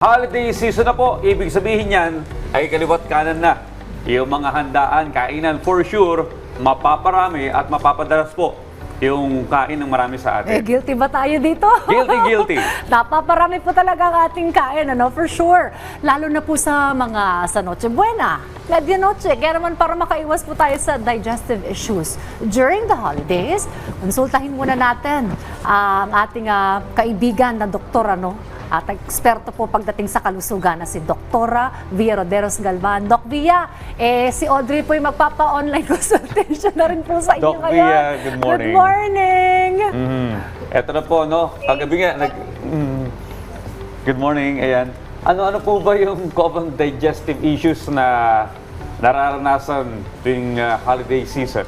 Holiday season na po, ibig sabihin yan ay kaliwat kanan na. Yung mga handaan, kainan for sure, mapaparami at mapapadalas po yung kain ng marami sa atin. Guilty ba tayo dito? Guilty. Napaparami po talaga ang ating kain, for sure. Lalo na po sa Noche Buena, Medianoche. Kaya naman para makaiwas po tayo sa digestive issues. During the holidays, konsultahin muna natin ang ating kaibigan na doktor, at eksperto po pagdating sa kalusugan na si Doktora Via Roderos Galvan. Doc Via, si Audrey po yung magpapa-online consultation na rin po sa inyo Doc ngayon. Via, good morning. Good morning! Eto na po, kagabi nga, good morning, ayan. Ano po ba yung common digestive issues na nararanasan tuwing holiday season?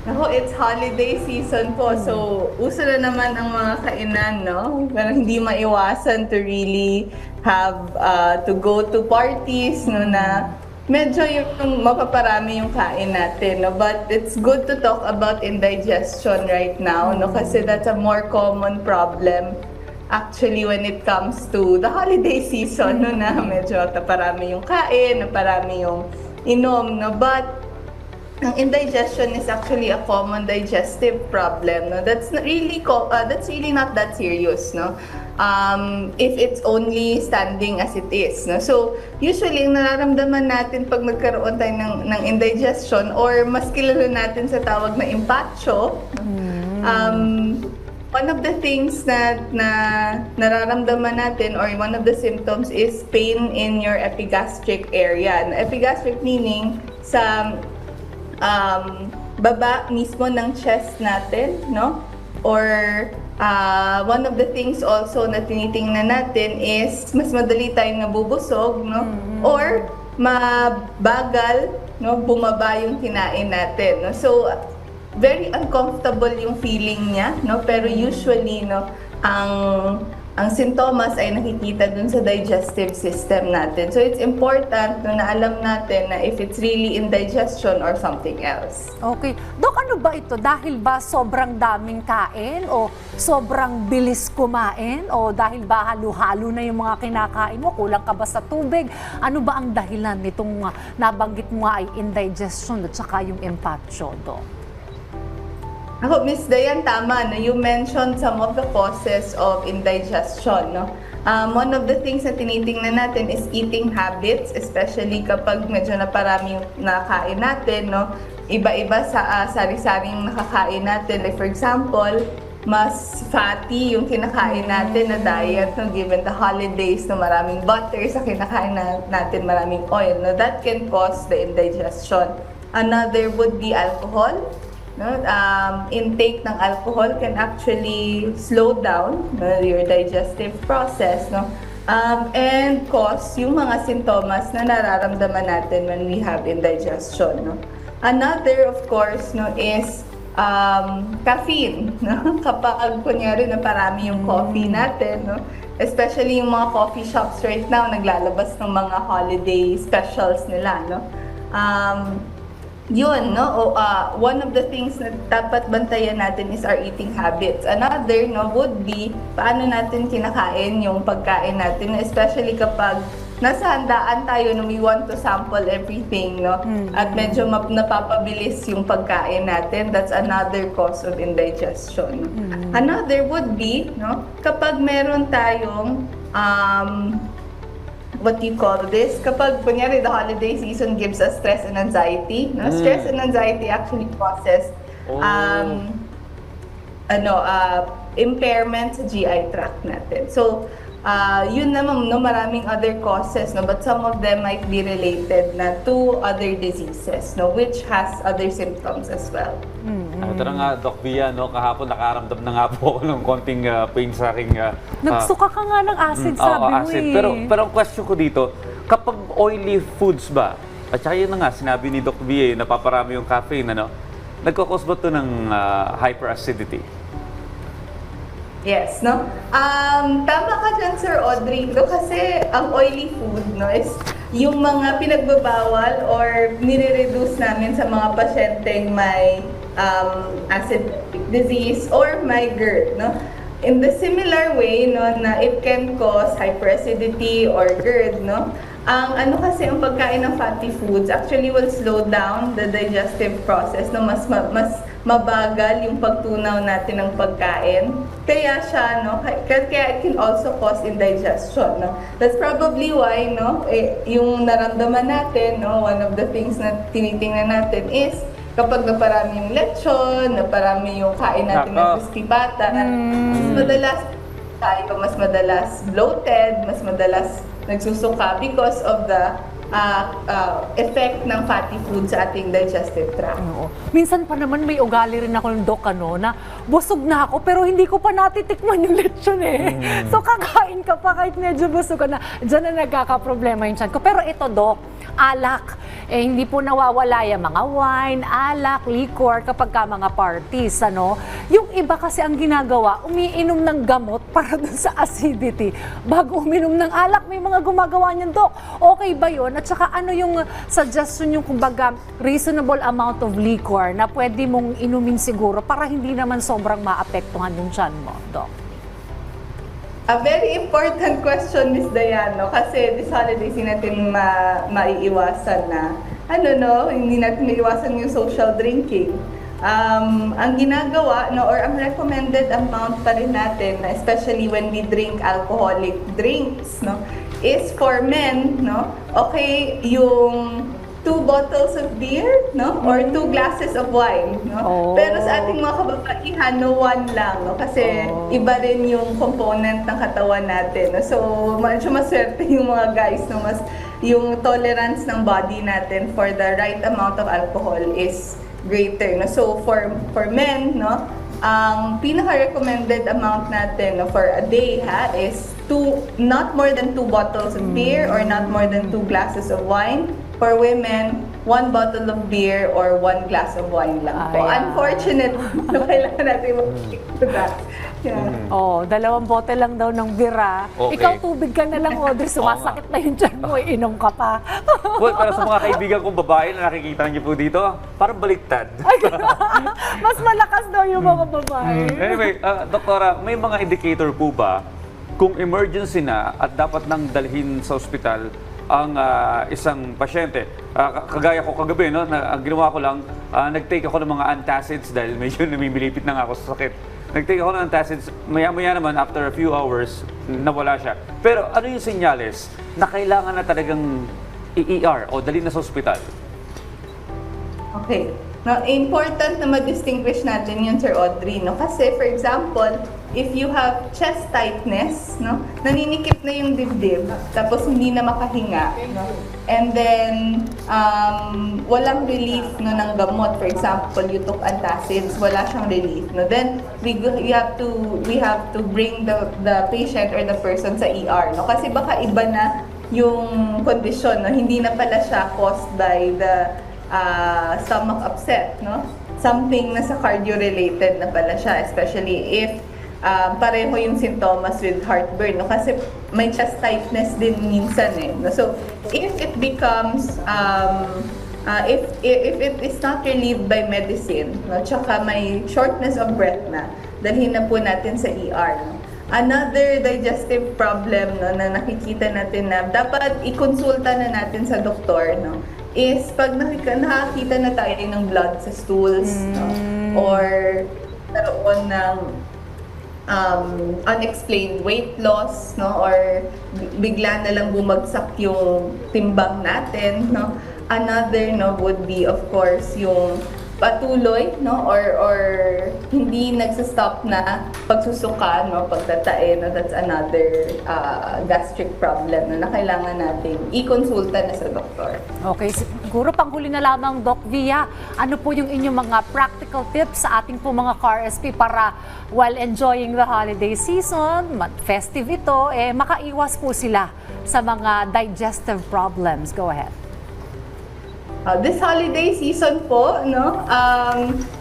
Ako, it's holiday season po, so uso na naman ang mga kainan, Pero hindi maiwasan to really have to go to parties, na medyo yung mapaparami yung kain natin, But it's good to talk about indigestion right now, Kasi that's a more common problem actually when it comes to the holiday season, na medyo naparami yung kain, naparami yung inom, But ang indigestion is actually a common digestive problem. That's not really not that serious, if it's only standing as it is. So usually ang nararamdaman natin pag nagkaroon tayo ng indigestion, or mas kilala natin sa tawag na impatcho, one of the things na nararamdaman natin, or one of the symptoms, is pain in your epigastric area. Epigastric meaning sa baba mismo ng chest natin, Or one of the things also na tinitingnan natin is mas madali tayong nabubusog, Or mabagal, bumaba yung kinain natin, So very uncomfortable yung feeling niya, Pero usually, ang sintomas ay nakikita dun sa digestive system natin. So it's important na alam natin na if it's really indigestion or something else. Okay. Dok, ano ba ito? Dahil ba sobrang daming kain, o sobrang bilis kumain, o dahil ba halo-halo na yung mga kinakain mo, kulang ka ba sa tubig? Ano ba ang dahilan nitong nabanggit mo ay indigestion at saka yung impatcho, Dok? Ako, Miss Dayan, tama, You mentioned some of the causes of indigestion, One of the things na tinitingnan natin is eating habits, especially kapag medyo naparami yung nakain natin, Iba-iba sa sari-saring nakakain natin. Like for example, mas fatty yung kinakain natin na diet, given the holidays, maraming butter sa kinakain natin, maraming oil, That can cause the indigestion. Another would be alcohol. Intake ng alcohol can actually slow down your digestive process, and cause yung mga sintomas na nararamdaman natin when we have indigestion. Another, of course, is caffeine. Kapag kunyari na parami yung coffee natin, especially yung mga coffee shops right now, naglalabas ng mga holiday specials nila, Yun, one of the things na dapat bantayan natin is our eating habits. Another, would be paano natin kinakain yung pagkain natin, especially kapag nasa handaan tayo, we want to sample everything, At medyo napapabilis yung pagkain natin. That's another cause of indigestion. Another would be, kapag meron tayong what do you call this? Kapag, kunyari, the holiday season gives us stress and anxiety. Stress and anxiety actually causes impairment sa GI tract natin. So, yun naman, maraming other causes, but some of them might be related to other diseases, which has other symptoms as well. Ito na nga, Doc Via, kahapon nakaramdam na nga po ako ng konting pain sa aking... Nagsuka ka nga ng acid, sabi mo acid. Pero ang question ko dito, kapag oily foods ba, at saka yun na nga, sinabi ni Doc Via, napaparami yung caffeine, nagkakos ba ito ng hyperacidity? Yes, tama ka dyan, Sir Audrey, kasi ang oily food, is yung mga pinagbabawal or nire-reduce namin sa mga pasyenteng may acid disease or may GERD, in the similar way, no, na it can cause hyperacidity or GERD, no, ang ano kasi ang pagkain ng fatty foods actually will slow down the digestive process, no, mas mabagal yung pagtunaw natin ng pagkain. Kaya siya, no, kaya it can also cause indigestion, no. That's probably why, no, yung naramdaman natin, no, one of the things na tinitingnan natin is kapag naparami yung lechon, naparami yung kain natin ng crispy pata, mas madalas tayo, mas madalas bloated, mas madalas nagsusuka because of the effect ng fatty food sa ating digestive tract. Oo. Minsan pa naman may ugali rin ako ng Doc, na busog na ako pero hindi ko pa natitikman yung lechon eh. So kakain ka pa kahit medyo busog ka na. Diyan na nagkakaproblema yung tiyan ko. Pero ito, Doc, alak. Hindi po nawawala yung mga wine, alak, liquor kapag ka mga parties, Yung iba kasi ang ginagawa, umiinom ng gamot para dun sa acidity. Bago uminom ng alak, may mga gumagawa niyan, Doc. Okay ba yun? At saka ano yung suggestion yung kumbaga reasonable amount of liquor na pwede mong inumin siguro para hindi naman sobrang maapektuhan yung tiyan mo, Doc? A very important question, Miss Diane, no? Kasi this holidays hindi natin maiiwasan na, hindi natin maiiwasan yung social drinking. Ang ginagawa, no, or ang recommended amount pa rin natin, especially when we drink alcoholic drinks, no, is for men, no, okay, yung 2 bottles of beer, no, or 2 glasses of wine, no. Pero sa ating mga kababaihan, 1 lang, no, kasi iba rin yung component ng katawan natin, no? So medyo maswerte yung mga guys, no, yung tolerance ng body natin for the right amount of alcohol is greater, no. So for men, no, ang pinaka-recommended amount natin, no, for a day is not more than 2 bottles of beer or not more than 2 glasses of wine. For women, 1 bottle of beer or 1 glass of wine lang po. Unfortunately, kailangan natin mag-stick to that. Yeah. 2 bote lang daw ng bira. Okay. Ikaw tubig ka na lang, Audrey. Sumasakit na yung tiyan mo, inom ka pa. Well, para sa mga kaibigan kong babae na nakikita niyo po dito, parang baliktad. Mas malakas daw yung mga babae. Anyway, Doktora, may mga indicator po ba kung emergency na at dapat nang dalhin sa ospital ang isang pasyente? Kagaya ko kagabi, no, ang ginawa ko lang, nag-take ako ng mga antacids dahil medyo namimilipit na nga ako sa sakit. Nag-take ako ng antacids, maya-maya naman, after a few hours, nawala siya. Pero ano yung senyales na kailangan na talagang i-ER o dalhin na sa ospital? Okay. Now, important na ma-distinguish natin yun, Sir Audrey, no? Kasi, for example, if you have chest tightness, no, naninikip na yung dibdib, tapos hindi na makahinga, no? And then, walang relief, no, ng gamot. For example, you took antacids, wala siyang relief, no? Then, we have to bring the patient or the person sa ER, no? Kasi baka iba na yung kondisyon, no? Hindi na pala siya caused by the stomach upset, no? Something na sa cardio-related na pala siya, especially if pareho yung sintomas with heartburn, no? Kasi may chest tightness din minsan no? So if it becomes if it is not relieved by medicine, no? Tsaka may shortness of breath na, dalhin na po natin sa ER, no? Another digestive problem, no, na nakikita natin na dapat ikonsulta na natin sa doktor, no, is pag nakakita na tayo ng blood sa stools, no, or karoon ng unexplained weight loss, no, or bigla na lang bumagsak yung timbang natin, no. Another, no, would be of course yung patuloy, no, or hindi nagsa-stop na pagsusuka, no, pagtatae, no. That's another gastric problem, no, na kailangan natin i-konsulta na sa doktor. Okay, siguro panghuli na lamang, Doc Via, ano po yung inyong mga practical tips sa ating po mga ka-RSP para while enjoying the holiday season, festive ito, makaiwas po sila sa mga digestive problems? Go ahead. This holiday season po, no,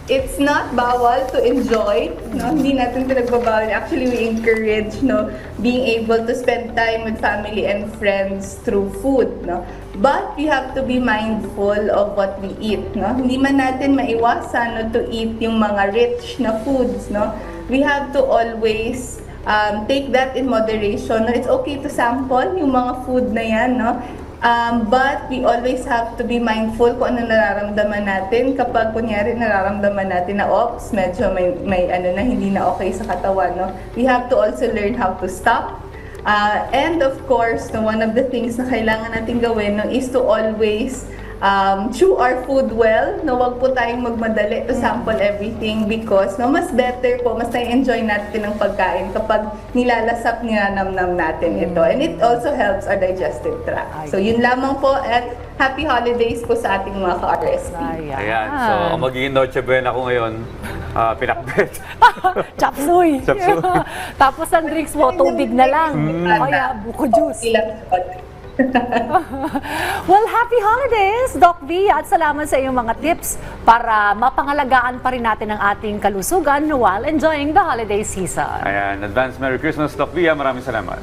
it's not bawal to enjoy, no, hindi natin pinagbabawal. Actually, we encourage, no, being able to spend time with family and friends through food, no. But we have to be mindful of what we eat, no. Hindi man natin maiwasan, no, to eat yung mga rich na foods, no. We have to always take that in moderation. No? It's okay to sample yung mga food na yan, no? But we always have to be mindful kung ano nararamdaman natin. Kapag kunyari nararamdaman natin na, oops, medyo may ano na hindi na okay sa katawan, no? We have to also learn how to stop. And of course, no, one of the things na kailangan natin gawin, no, is to always chew our food well. No, wag po tayong magmadali to sample everything because no, mas better po, mas na-enjoy natin ang pagkain kapag nilalasap, nilanamnam natin ito. And it also helps our digestive tract. So yun lamang po at happy holidays po sa ating mga ka-RSP. Ayan. So, ang magiging Noche Buena ko ngayon, pinakbet. Chop suey. Chop suey. Tapos ang drinks mo, tubig na lang. Kaya buko juice. Well, happy holidays, Doc V, at salamat sa iyong mga tips para mapangalagaan pa rin natin ang ating kalusugan while enjoying the holiday season. Ayan. Advance Merry Christmas, Doc Via. Maraming salamat.